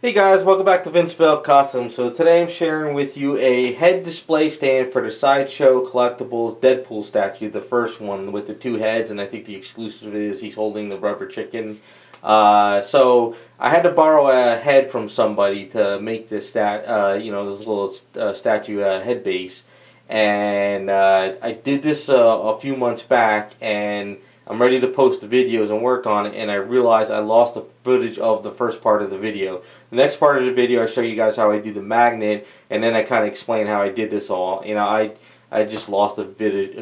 Hey guys, welcome back to Vince-Vell Costumes. So today I'm sharing with you a head display stand for the Sideshow Collectibles Deadpool statue, the first one with the two heads, and I think the exclusive is he's holding the rubber chicken. So I had to borrow a head from somebody to make this this little statue head base, and I did this a few months back, and I'm ready to post the videos and work on it, and I realized I lost the footage of the first part of the video. The next part of the video I show you guys how I do the magnet, and then I kind of explain how I did this all. I just lost the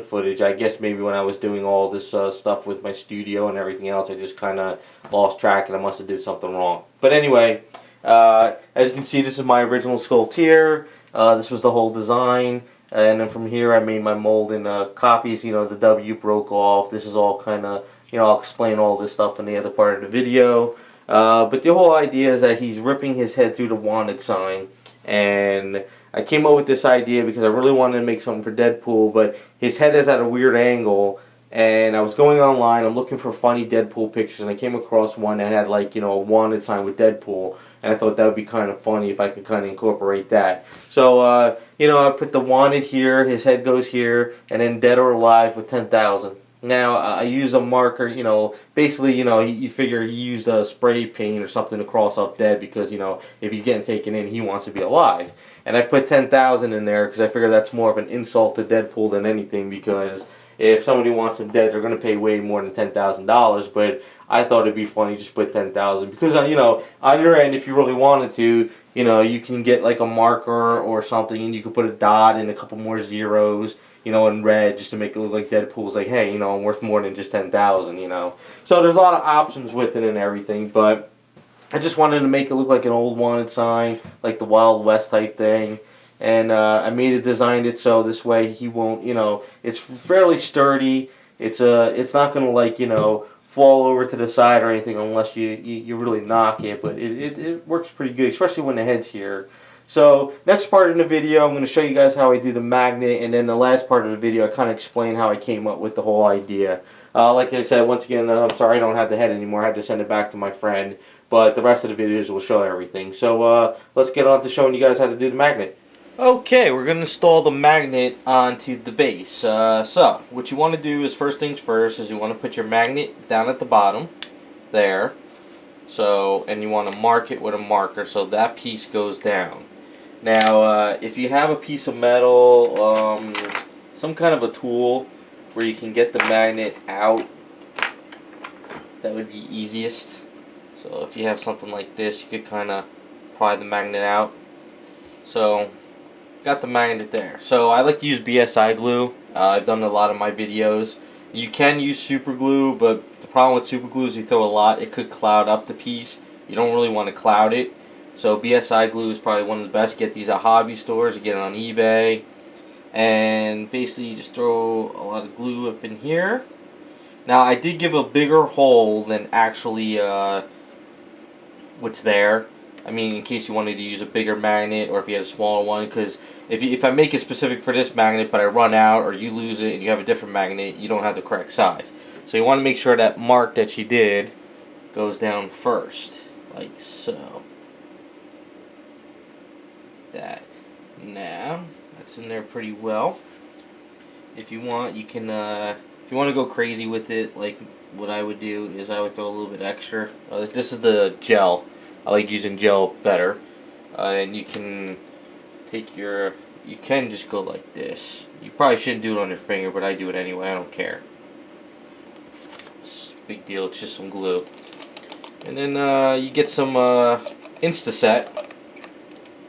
footage. I guess maybe when I was doing all this stuff with my studio and everything else, I just kind of lost track and I must have did something wrong. But anyway, as you can see, this is my original sculpt here. This was the whole design. And then from here I made my mold in copies. You know, the W broke off. This is all kind of, I'll explain all this stuff in the other part of the video. But the whole idea is that he's ripping his head through the wanted sign. And I came up with this idea because I really wanted to make something for Deadpool, but his head is at a weird angle. And I was going online, I'm looking for funny Deadpool pictures, and I came across one that had like, a wanted sign with Deadpool. And I thought that would be kind of funny if I could kind of incorporate that. So, I put the wanted here, his head goes here, and then dead or alive with 10,000. Now, I use a marker, basically, you figure he used a spray paint or something to cross off dead because, if he's getting taken in, he wants to be alive. And I put 10,000 in there because I figure that's more of an insult to Deadpool than anything, because if somebody wants him dead, they're going to pay way more than $10,000, but I thought it'd be funny just put 10,000 because, on your end, if you really wanted to, you can get like a marker or something, and you can put a dot and a couple more zeros, in red, just to make it look like Deadpool's like, hey, I'm worth more than just 10,000, So there's a lot of options with it and everything, but I just wanted to make it look like an old wanted sign, like the Wild West type thing. And I designed it so this way he won't, it's fairly sturdy. It's not gonna like, fall over to the side or anything unless you really knock it. But it works pretty good, especially when the head's here. So next part in the video, I'm going to show you guys how I do the magnet, and then the last part of the video, I kind of explain how I came up with the whole idea. Like I said, once again, I'm sorry I don't have the head anymore. I had to send it back to my friend. But the rest of the videos will show everything. So let's get on to showing you guys how to do the magnet. Okay, we're going to install the magnet onto the base. So, what you want to do is, first things first, is you want to put your magnet down at the bottom, there. So, and you want to mark it with a marker so that piece goes down. Now, if you have a piece of metal, some kind of a tool where you can get the magnet out, that would be easiest. So, if you have something like this, you could kind of pry the magnet out. So, got the magnet there. So I like to use BSI glue. I've done a lot of my videos. You can use super glue, but the problem with super glue is you throw a lot, it could cloud up the piece. You don't really want to cloud it. So BSI glue is probably one of the best. Get these at hobby stores, you get it on eBay. And basically you just throw a lot of glue up in here. Now I did give a bigger hole than actually what's there. I mean, in case you wanted to use a bigger magnet, or if you had a smaller one, because if I make it specific for this magnet, but I run out, or you lose it, and you have a different magnet, you don't have the correct size. So you want to make sure that mark that you did goes down first, like so. That. Now, that's in there pretty well. If you want, you can, if you want to go crazy with it, like what I would do is I would throw a little bit extra. This is the gel. I like using gel better, and you can take you can just go like this. You probably shouldn't do it on your finger, but I do it anyway, I don't care. It's a big deal, it's just some glue. And then you get some Insta-Set,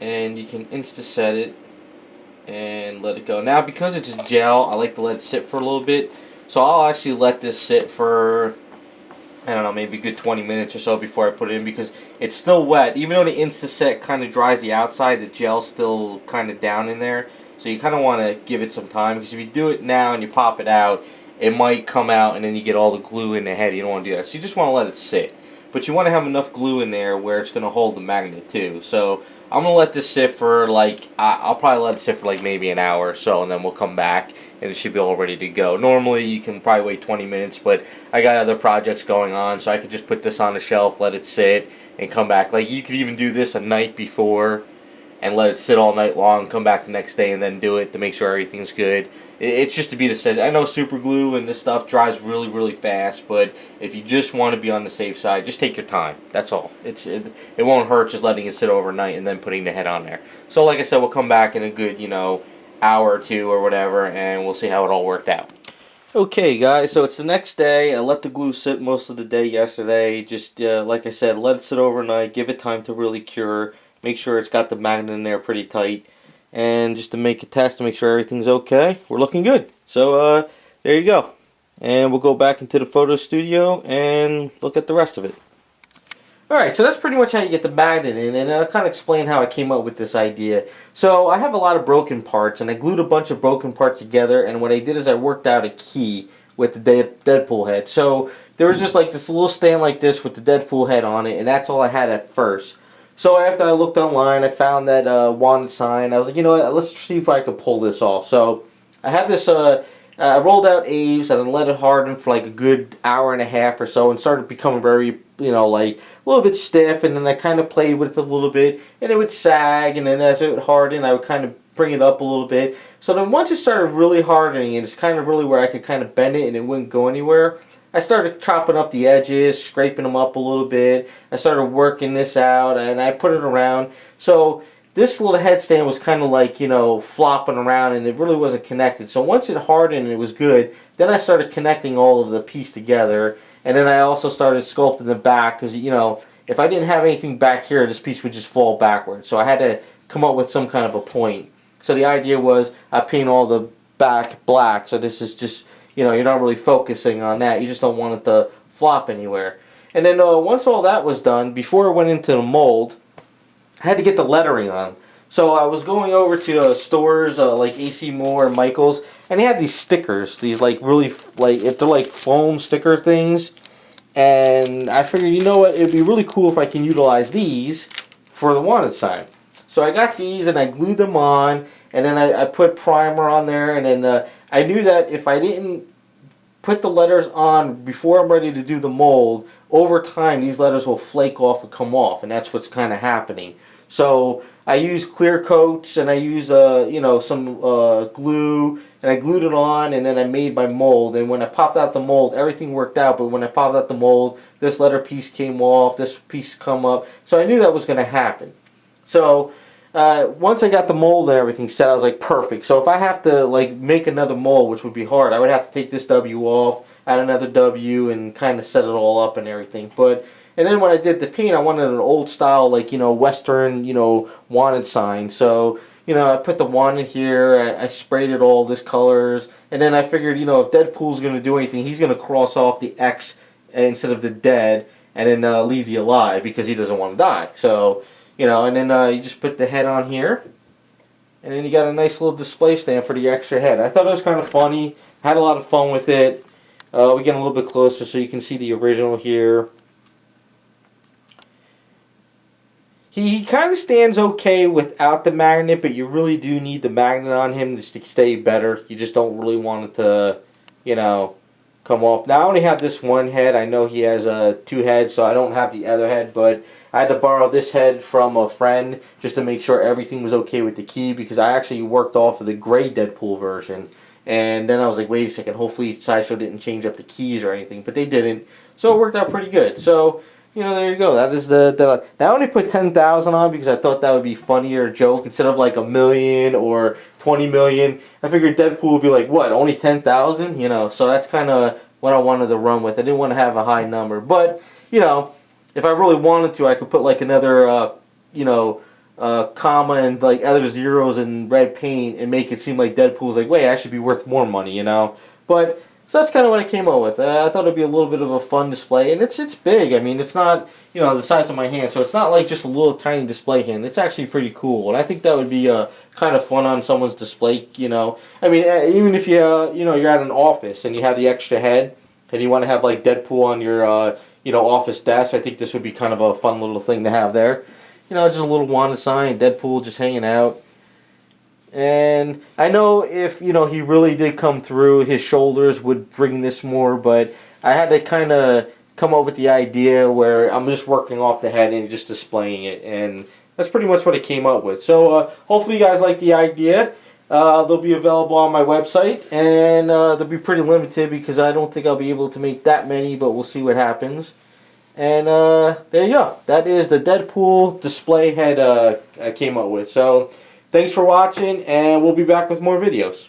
and you can Insta-Set it and let it go. Now, because it's gel, I like to let it sit for a little bit, so I'll actually let this sit for, I don't know, maybe a good 20 minutes or so before I put it in, because it's still wet. Even though the Insta-Set kind of dries the outside, the gel's still kind of down in there. So you kind of want to give it some time, because if you do it now and you pop it out, it might come out and then you get all the glue in the head. You don't want to do that. So you just want to let it sit. but you want to have enough glue in there where it's going to hold the magnet too. So I'm going to let this sit for like, I'll probably let it sit for like maybe an hour or so, and then we'll come back and it should be all ready to go. Normally you can probably wait 20 minutes, but I got other projects going on, so I could just put this on the shelf, let it sit, and come back. Like, you could even do this a night before and let it sit all night long, come back the next day and then do it to make sure everything's good. It's just to be the safe. I know super glue and this stuff dries really, really fast, but if you just want to be on the safe side, just take your time. That's all. It won't hurt just letting it sit overnight and then putting the head on there. So like I said, we'll come back in a good, hour or two or whatever, and we'll see how it all worked out. Okay, guys, so it's the next day. I let the glue sit most of the day yesterday. Just, like I said, let it sit overnight, give it time to really cure. Make sure it's got the magnet in there pretty tight. And just to make a test to make sure everything's okay, we're looking good. So, there you go. And we'll go back into the photo studio and look at the rest of it. Alright, so that's pretty much how you get the magnet in, and I'll kind of explain how I came up with this idea. So, I have a lot of broken parts, and I glued a bunch of broken parts together, and what I did is I worked out a key with the Deadpool head. So, there was just like this little stand like this with the Deadpool head on it, and that's all I had at first. So after I looked online, I found that wanted sign. I was like, you know what, let's see if I could pull this off. So I have this, I rolled out Aves and then let it harden for like a good hour and a half or so and started becoming very, like a little bit stiff, and then I kind of played with it a little bit and it would sag, and then as it would harden, I would kind of bring it up a little bit. So then once it started really hardening, and it's kind of really where I could kind of bend it and it wouldn't go anywhere, I started chopping up the edges, scraping them up a little bit. I started working this out, and I put it around. So this little headstand was kind of like, flopping around, and it really wasn't connected. So once it hardened and it was good, then I started connecting all of the piece together. And then I also started sculpting the back, because, if I didn't have anything back here, this piece would just fall backwards. So I had to come up with some kind of a point. So the idea was I paint all the back black, so this is just, you're not really focusing on that. You just don't want it to flop anywhere. And then once all that was done, before I went into the mold, I had to get the lettering on. So I was going over to stores like AC Moore and Michael's, and they have these stickers, these like really, if they're like foam sticker things. And I figured, you know what, it'd be really cool if I can utilize these for the wanted sign. So I got these and I glued them on, and then I put primer on there, and then I knew that if I didn't put the letters on before I'm ready to do the mold, over time these letters will flake off and come off, and that's what's kind of happening. So I used clear coats, and I used some glue, and I glued it on, and then I made my mold. And when I popped out the mold, everything worked out, but when I popped out the mold, this letter piece came off, this piece come up, so I knew that was going to happen. So once I got the mold and everything set, I was like, perfect. So if I have to like make another mold, which would be hard, I would have to take this W off, add another W, and kind of set it all up and everything. And then when I did the paint, I wanted an old style, like, Western, wanted sign. So, I put the wanted here, I sprayed it all this colors, and then I figured, if Deadpool's going to do anything, he's going to cross off the X instead of the dead, and then leave the alive, because he doesn't want to die. So, and then you just put the head on here, and then you got a nice little display stand for the extra head. I thought it was kind of funny, had a lot of fun with it. We get a little bit closer so you can see the original here. He kind of stands okay without the magnet, but you really do need the magnet on him just to stay better. You just don't really want it to, come off. Now I only have this one head. I know he has two heads, so I don't have the other head, but I had to borrow this head from a friend just to make sure everything was okay with the key, because I actually worked off of the gray Deadpool version. And then I was like, wait a second, hopefully Sideshow didn't change up the keys or anything, but they didn't. So it worked out pretty good. So, there you go. That is the now I only put 10,000 on because I thought that would be funnier joke instead of like 1 million or 20 million. I figured Deadpool would be like, what, only 10,000? So that's kind of what I wanted to run with. I didn't want to have a high number, but if I really wanted to, I could put like another comma and like other zeros in red paint and make it seem like Deadpool's like, wait, I should be worth more money, But so that's kind of what I came up with. I thought it'd be a little bit of a fun display, and it's big. I mean, it's not the size of my hand, so it's not like just a little tiny display hand. It's actually pretty cool, and I think that would be kind of fun on someone's display. I mean, even if you're at an office and you have the extra head, and you want to have like Deadpool on your office desk, I think this would be kind of a fun little thing to have there. Just a little wanted sign, Deadpool just hanging out. And I know if he really did come through, his shoulders would bring this more, but I had to kind of come up with the idea where I'm just working off the head and just displaying it, and that's pretty much what I came up with. So hopefully you guys like the idea. They'll be available on my website, and they'll be pretty limited because I don't think I'll be able to make that many, but we'll see what happens. And there you go. That is the Deadpool display head I came up with. So thanks for watching, and we'll be back with more videos.